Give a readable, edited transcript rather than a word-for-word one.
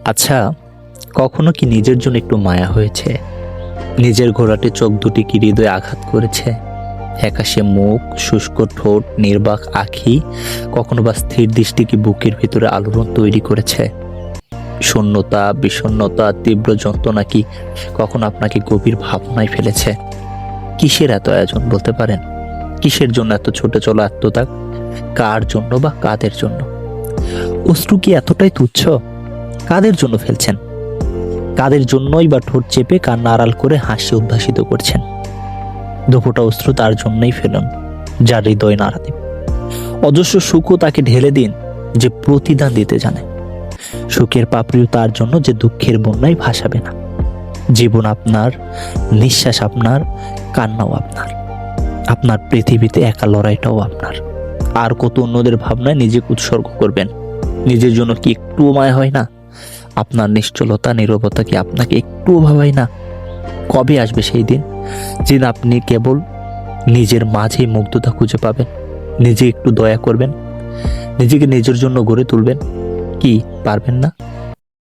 আচ্ছা, কখনো কি নিজের জন্য একটু মায়া হয়েছে? নিজের ঘোরাটে চোখ দুটি কি হৃদয়ে আঘাত করেছে? ফ্যাকাশে মুখ, শুষ্ক ঠোঁট, নির্বাক আঁখি, কখনো বা স্থির দৃষ্টি কি বুকের ভিতরে আলোড়ন তৈরি করেছে? শূন্যতা, বিষণ্ণতা, তীব্র যন্ত্রণা কি কখনো আপনাকে গভীর ভাবনায় ফেলেছে? কিসের এত আয়োজন বলতে পারেন? কিসের জন্য এত ছুটে চলা আত্মত্যাগ? কার জন্য বা কাদের জন্য? অশ্রু কি এতটাই তুচ্ছ? কাদের জন্য ফেলছেন? কাদের জন্যই বা ঠোঁট চেপে কান্না আড়াল করে হাসি উদ্ভাসিত করছেন? দুফোঁটা অশ্রু তার জন্যই ফেলুন, যার হৃদয় নাড়া দিন। অজস্র সুখও তাকে ঢেলে দিন, যে প্রতিদান দিতে জানে। সুখের পাপড়িও তার জন্য, যে দুঃখের বন্যায় ভাসাবে না। জীবন আপনার, নিঃশ্বাস আপনার, কান্নাও আপনার। আপনার পৃথিবীতে একা লড়াইটাও আপনার। আর কত অন্যদের ভাবনায় নিজেকে উৎসর্গ করবেন? নিজের জন্য কি একটুও মায়া হয় না? আপনার নিশ্চলতা, নীরবতা কি আপনাকে একটুও ভাবায় না? কবে আসবে সেই দিন, যেদিন আপনি কেবল নিজের মাঝেই মুগ্ধতা খুঁজে পাবেন? নিজে একটু দয়া করবেন, নিজেকে নিজের জন্য গড়ে তুলবেন। কি পারবেন না?